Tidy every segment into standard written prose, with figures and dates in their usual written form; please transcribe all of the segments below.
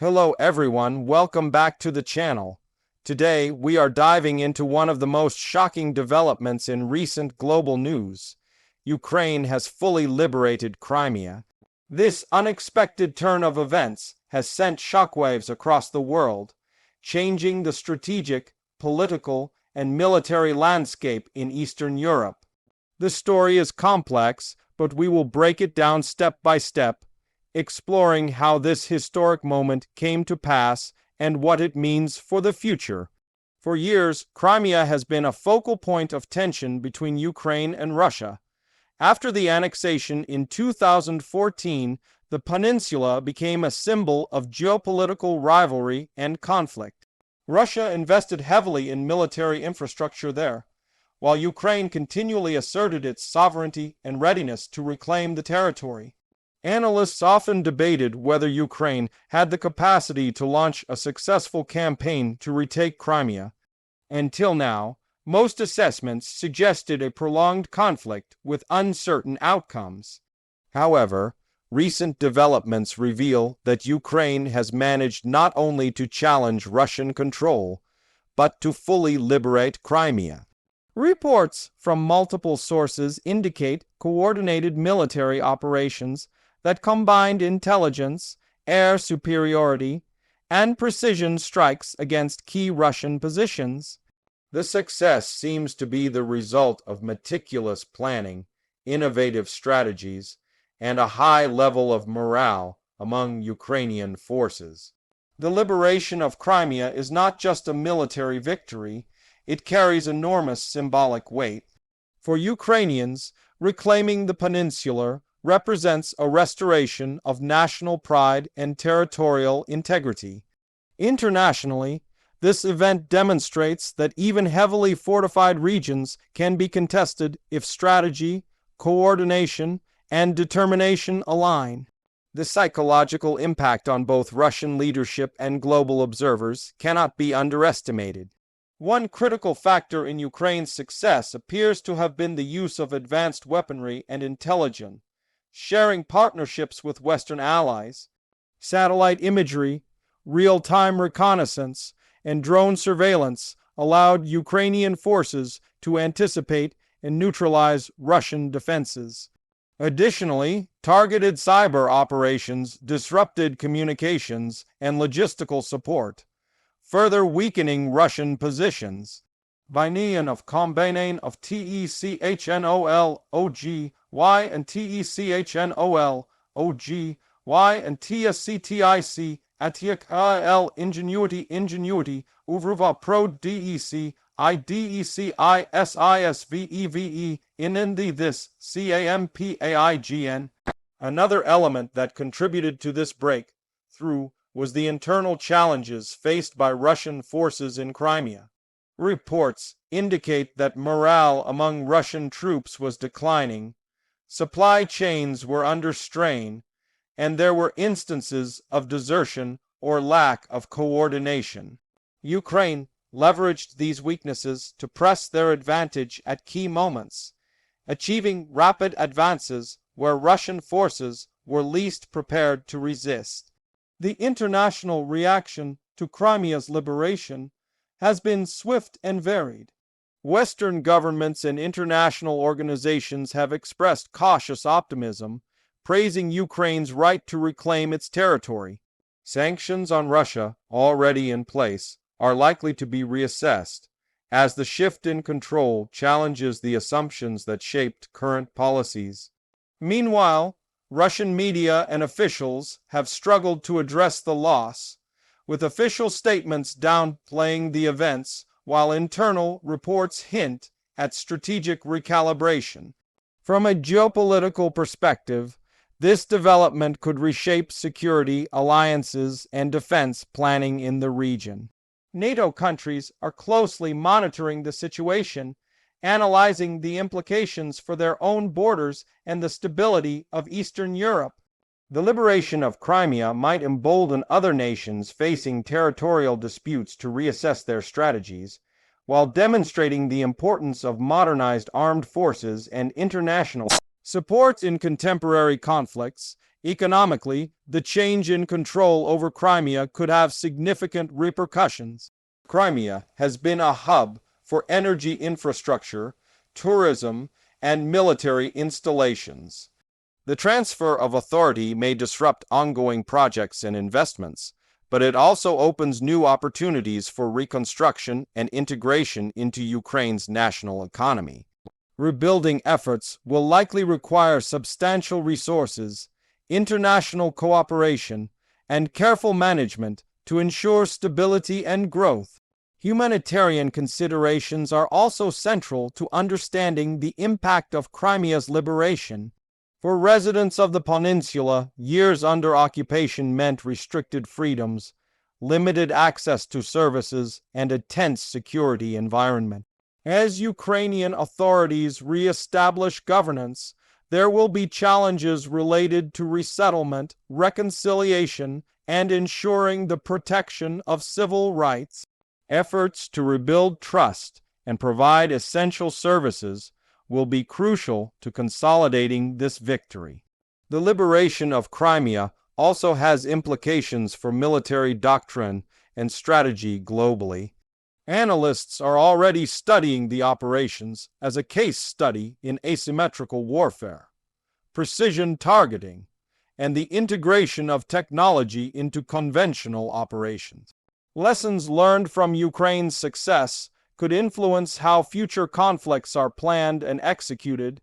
Hello everyone, welcome back to the channel. Today we are diving into one of the most shocking developments in recent global news. Ukraine has fully liberated Crimea. This unexpected turn of events has sent shockwaves across the world, changing the strategic, political, and military landscape in Eastern Europe. The story is complex, but we will break it down step by step, exploring how this historic moment came to pass and what it means for the future. For years, Crimea has been a focal point of tension between Ukraine and Russia. After the annexation in 2014, the peninsula became a symbol of geopolitical rivalry and conflict. Russia invested heavily in military infrastructure there, while Ukraine continually asserted its sovereignty and readiness to reclaim the territory. Analysts often debated whether Ukraine had the capacity to launch a successful campaign to retake Crimea. Until now, most assessments suggested a prolonged conflict with uncertain outcomes. However, recent developments reveal that Ukraine has managed not only to challenge Russian control, but to fully liberate Crimea. Reports from multiple sources indicate coordinated military operations that combined intelligence, air superiority, and precision strikes against key Russian positions. The success seems to be the result of meticulous planning, innovative strategies, and a high level of morale among Ukrainian forces. The liberation of Crimea is not just a military victory, it carries enormous symbolic weight. For Ukrainians, reclaiming the peninsula represents a restoration of national pride and territorial integrity. Internationally, this event demonstrates that even heavily fortified regions can be contested if strategy, coordination, and determination align. The psychological impact on both Russian leadership and global observers cannot be underestimated. One critical factor in Ukraine's success appears to have been the use of advanced weaponry and intelligence. Sharing partnerships with Western allies, satellite imagery, real-time reconnaissance, and drone surveillance allowed Ukrainian forces to anticipate and neutralize Russian defenses. Additionally, targeted cyber operations disrupted communications and logistical support, further weakening Russian positions. Binion of combination of TECHNOL-OG Y and TECHNOL-OG Y and TSCTIC ATIC ingenuity Uvruva pro DEC IDEC ISISVEVE in this CAMPAIGN. Another element that contributed to this breakthrough was the internal challenges faced by Russian forces in Crimea. Reports indicate that morale among Russian troops was declining, supply chains were under strain, and there were instances of desertion or lack of coordination. Ukraine leveraged these weaknesses to press their advantage at key moments, achieving rapid advances where Russian forces were least prepared to resist. The international reaction to Crimea's liberation has been swift and varied. Western governments and international organizations have expressed cautious optimism, praising Ukraine's right to reclaim its territory. Sanctions on Russia, already in place, are likely to be reassessed, as the shift in control challenges the assumptions that shaped current policies. Meanwhile, Russian media and officials have struggled to address the loss, with official statements downplaying the events, while internal reports hint at strategic recalibration. From a geopolitical perspective, this development could reshape security, alliances, and defense planning in the region. NATO countries are closely monitoring the situation, analyzing the implications for their own borders and the stability of Eastern Europe. The liberation of Crimea might embolden other nations facing territorial disputes to reassess their strategies, while demonstrating the importance of modernized armed forces and international support in contemporary conflicts. Economically, the change in control over Crimea could have significant repercussions. Crimea has been a hub for energy infrastructure, tourism, and military installations. The transfer of authority may disrupt ongoing projects and investments, but it also opens new opportunities for reconstruction and integration into Ukraine's national economy. Rebuilding efforts will likely require substantial resources, international cooperation, and careful management to ensure stability and growth. Humanitarian considerations are also central to understanding the impact of Crimea's liberation. For residents of the Peninsula, years under occupation meant restricted freedoms, limited access to services, and a tense security environment. As Ukrainian authorities re-establish governance, there will be challenges related to resettlement, reconciliation, and ensuring the protection of civil rights. Efforts to rebuild trust and provide essential services will be crucial to consolidating this victory. The liberation of Crimea also has implications for military doctrine and strategy globally. Analysts are already studying the operations as a case study in asymmetrical warfare, precision targeting, and the integration of technology into conventional operations. Lessons learned from Ukraine's success could influence how future conflicts are planned and executed,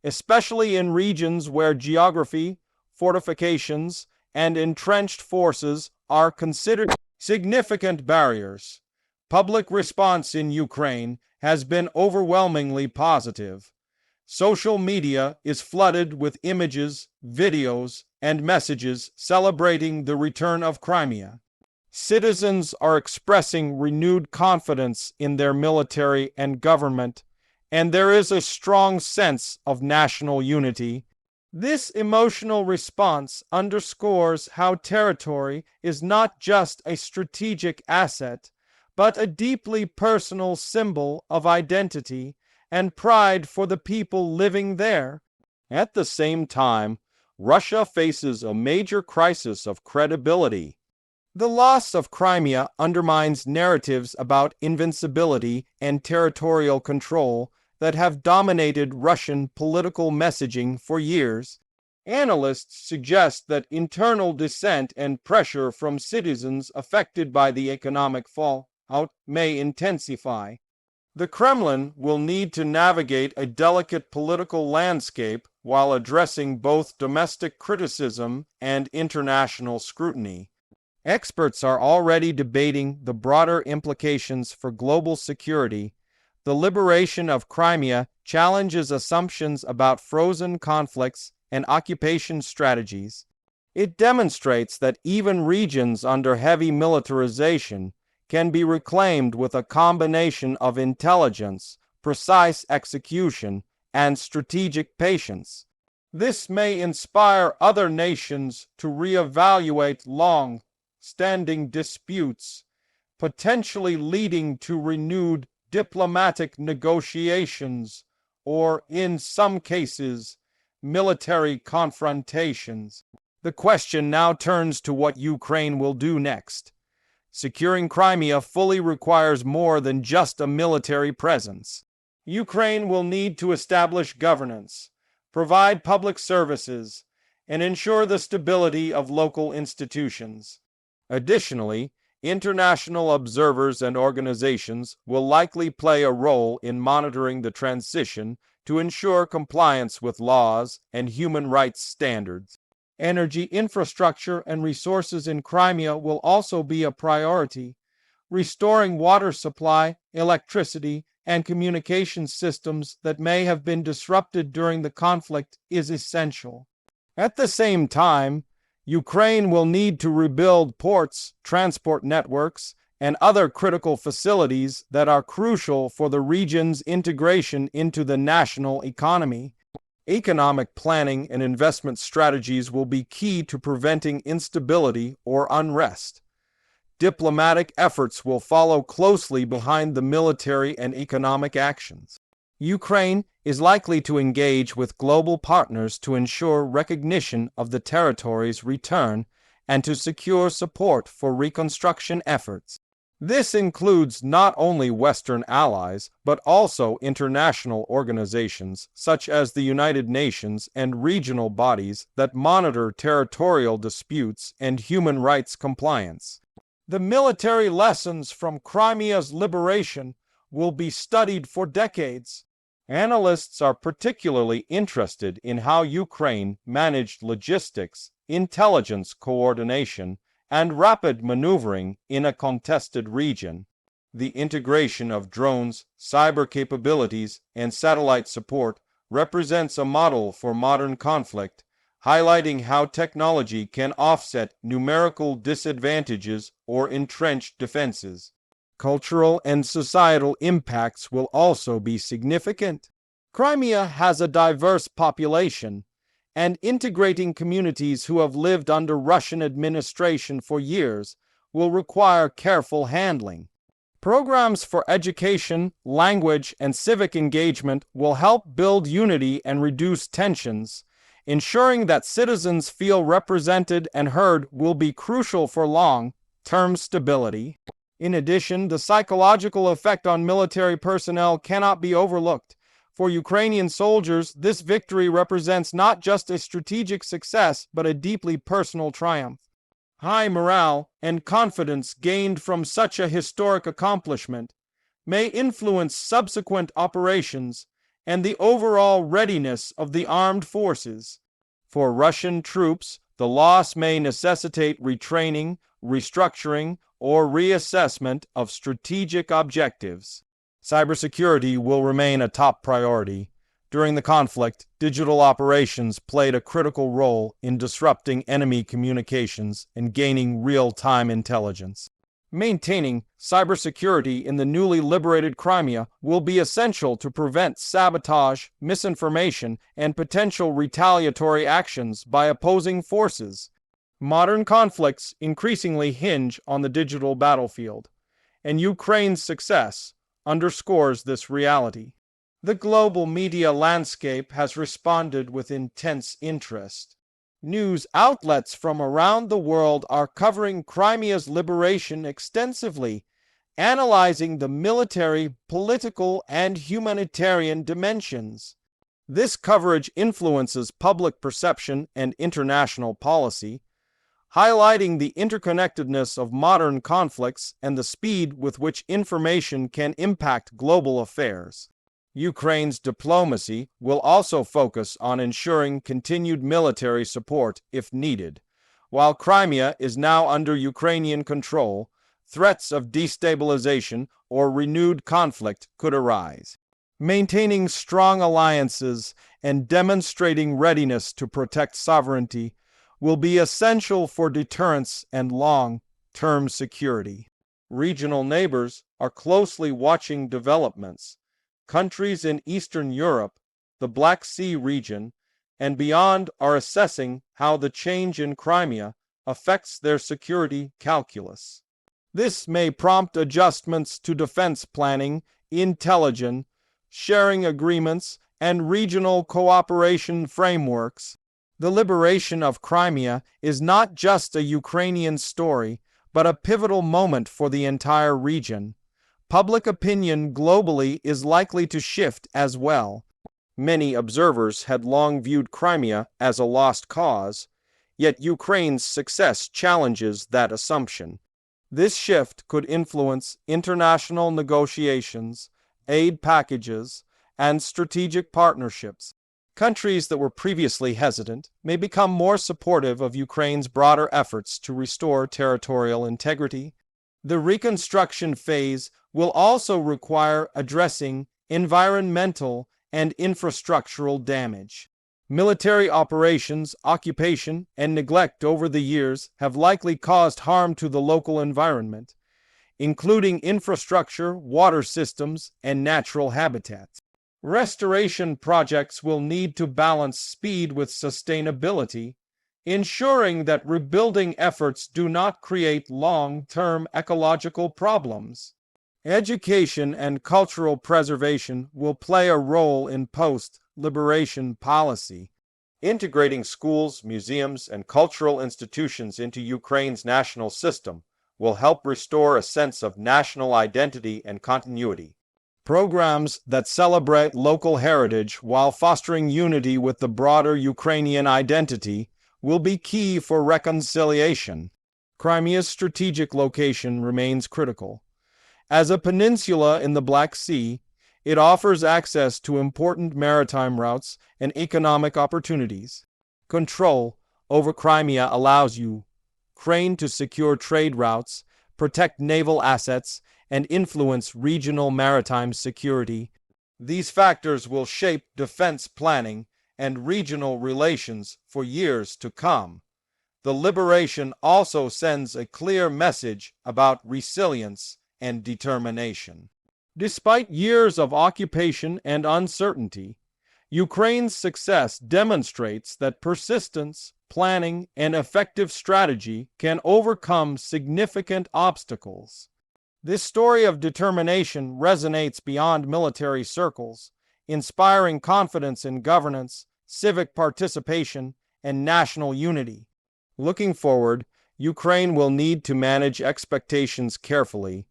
especially in regions where geography, fortifications, and entrenched forces are considered significant barriers. Public response in Ukraine has been overwhelmingly positive. Social media is flooded with images, videos, and messages celebrating the return of Crimea. Citizens are expressing renewed confidence in their military and government, and there is a strong sense of national unity. This emotional response underscores how territory is not just a strategic asset, but a deeply personal symbol of identity and pride for the people living there. At the same time, Russia faces a major crisis of credibility. The loss of Crimea undermines narratives about invincibility and territorial control that have dominated Russian political messaging for years. Analysts suggest that internal dissent and pressure from citizens affected by the economic fallout may intensify. The Kremlin will need to navigate a delicate political landscape while addressing both domestic criticism and international scrutiny. Experts are already debating the broader implications for global security. The liberation of Crimea challenges assumptions about frozen conflicts and occupation strategies. It demonstrates that even regions under heavy militarization can be reclaimed with a combination of intelligence, precise execution, and strategic patience. This may inspire other nations to reevaluate long-standing disputes, potentially leading to renewed diplomatic negotiations or, in some cases, military confrontations. The question now turns to what Ukraine will do next. Securing Crimea fully requires more than just a military presence. Ukraine will need to establish governance, provide public services, and ensure the stability of local institutions. Additionally, international observers and organizations will likely play a role in monitoring the transition to ensure compliance with laws and human rights standards. Energy infrastructure and resources in Crimea will also be a priority. Restoring water supply, electricity, and communication systems that may have been disrupted during the conflict is essential. At the same time, Ukraine will need to rebuild ports, transport networks, and other critical facilities that are crucial for the region's integration into the national economy. Economic planning and investment strategies will be key to preventing instability or unrest. Diplomatic efforts will follow closely behind the military and economic actions. Ukraine is likely to engage with global partners to ensure recognition of the territory's return and to secure support for reconstruction efforts. This includes not only Western allies, but also international organizations such as the United Nations and regional bodies that monitor territorial disputes and human rights compliance. The military lessons from Crimea's liberation will be studied for decades. Analysts are particularly interested in how Ukraine managed logistics, intelligence coordination, and rapid maneuvering in a contested region. The integration of drones, cyber capabilities, and satellite support represents a model for modern conflict, highlighting how technology can offset numerical disadvantages or entrenched defenses. Cultural and societal impacts will also be significant. Crimea has a diverse population, and integrating communities who have lived under Russian administration for years will require careful handling. Programs for education, language, and civic engagement will help build unity and reduce tensions. Ensuring that citizens feel represented and heard will be crucial for long-term stability. In addition, the psychological effect on military personnel cannot be overlooked. For Ukrainian soldiers, this victory represents not just a strategic success, but a deeply personal triumph. High morale and confidence gained from such a historic accomplishment may influence subsequent operations and the overall readiness of the armed forces. For Russian troops, the loss may necessitate retraining, restructuring, or reassessment of strategic objectives. Cybersecurity will remain a top priority. During the conflict, digital operations played a critical role in disrupting enemy communications and gaining real-time intelligence. Maintaining cybersecurity in the newly liberated Crimea will be essential to prevent sabotage, misinformation, and potential retaliatory actions by opposing forces. Modern conflicts increasingly hinge on the digital battlefield, and Ukraine's success underscores this reality. The global media landscape has responded with intense interest. News outlets from around the world are covering Crimea's liberation extensively, analyzing the military, political, and humanitarian dimensions. This coverage influences public perception and international policy, highlighting the interconnectedness of modern conflicts and the speed with which information can impact global affairs. Ukraine's diplomacy will also focus on ensuring continued military support if needed. While Crimea is now under Ukrainian control, threats of destabilization or renewed conflict could arise. Maintaining strong alliances and demonstrating readiness to protect sovereignty will be essential for deterrence and long-term security. Regional neighbors are closely watching developments. Countries in Eastern Europe, the Black Sea region, and beyond are assessing how the change in Crimea affects their security calculus. This may prompt adjustments to defense planning, intelligence, sharing agreements, and regional cooperation frameworks. The liberation of Crimea is not just a Ukrainian story, but a pivotal moment for the entire region. Public opinion globally is likely to shift as well. Many observers had long viewed Crimea as a lost cause, yet Ukraine's success challenges that assumption. This shift could influence international negotiations, aid packages, and strategic partnerships. Countries that were previously hesitant may become more supportive of Ukraine's broader efforts to restore territorial integrity. The reconstruction phase will also require addressing environmental and infrastructural damage. Military operations, occupation, and neglect over the years have likely caused harm to the local environment, including infrastructure, water systems, and natural habitats. Restoration projects will need to balance speed with sustainability, ensuring that rebuilding efforts do not create long-term ecological problems. Education and cultural preservation will play a role in post-liberation policy. Integrating schools, museums, and cultural institutions into Ukraine's national system will help restore a sense of national identity and continuity. Programs that celebrate local heritage while fostering unity with the broader Ukrainian identity will be key for reconciliation. Crimea's strategic location remains critical. As a peninsula in the Black Sea, it offers access to important maritime routes and economic opportunities. Control over Crimea allows Ukraine to secure trade routes, protect naval assets, and influence regional maritime security. These factors will shape defense planning and regional relations for years to come. The liberation also sends a clear message about resilience and determination. Despite years of occupation and uncertainty, Ukraine's success demonstrates that persistence, planning, and effective strategy can overcome significant obstacles. This story of determination resonates beyond military circles, inspiring confidence in governance, civic participation, and national unity. Looking forward, Ukraine will need to manage expectations carefully.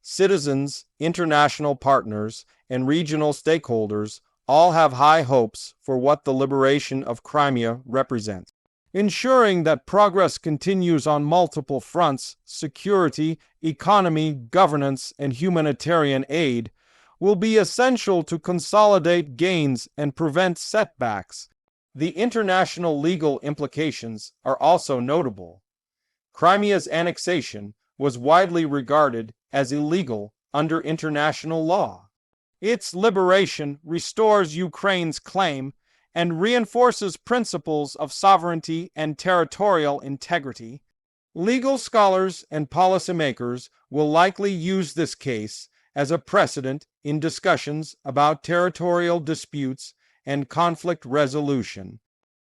Citizens, international partners, and regional stakeholders all have high hopes for what the liberation of Crimea represents. Ensuring that progress continues on multiple fronts, security, economy, governance, and humanitarian aid, will be essential to consolidate gains and prevent setbacks. The international legal implications are also notable. Crimea's annexation was widely regarded as illegal under international law. Its liberation restores Ukraine's claim and reinforces principles of sovereignty and territorial integrity. Legal scholars and policymakers will likely use this case as a precedent in discussions about territorial disputes and conflict resolution.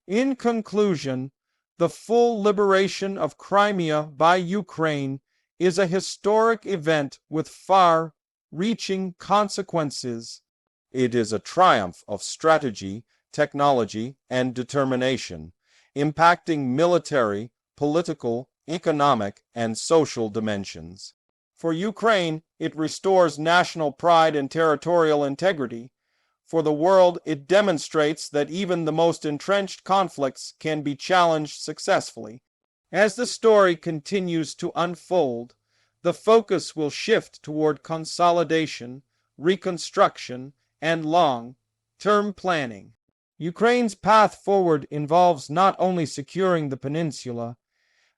In conclusion, the full liberation of Crimea by Ukraine is a historic event with far-reaching consequences. It is a triumph of strategy, technology, and determination, impacting military, political, economic, and social dimensions. For Ukraine, it restores national pride and territorial integrity. For the world, it demonstrates that even the most entrenched conflicts can be challenged successfully. As the story continues to unfold, the focus will shift toward consolidation, reconstruction, and long-term planning. Ukraine's path forward involves not only securing the peninsula,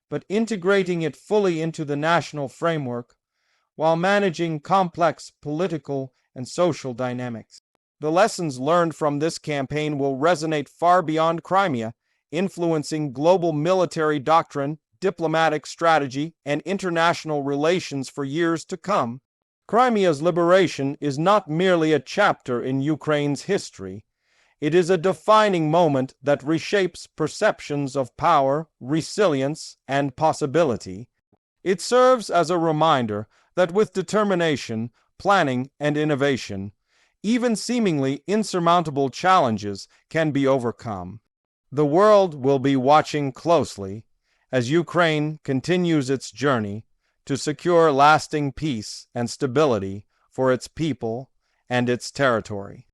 but integrating it fully into the national framework, while managing complex political and social dynamics. The lessons learned from this campaign will resonate far beyond Crimea, influencing global military doctrine, diplomatic strategy, and international relations for years to come. Crimea's liberation is not merely a chapter in Ukraine's history. It is a defining moment that reshapes perceptions of power, resilience, and possibility. It serves as a reminder that with determination, planning, and innovation, even seemingly insurmountable challenges can be overcome. The world will be watching closely as Ukraine continues its journey to secure lasting peace and stability for its people and its territory.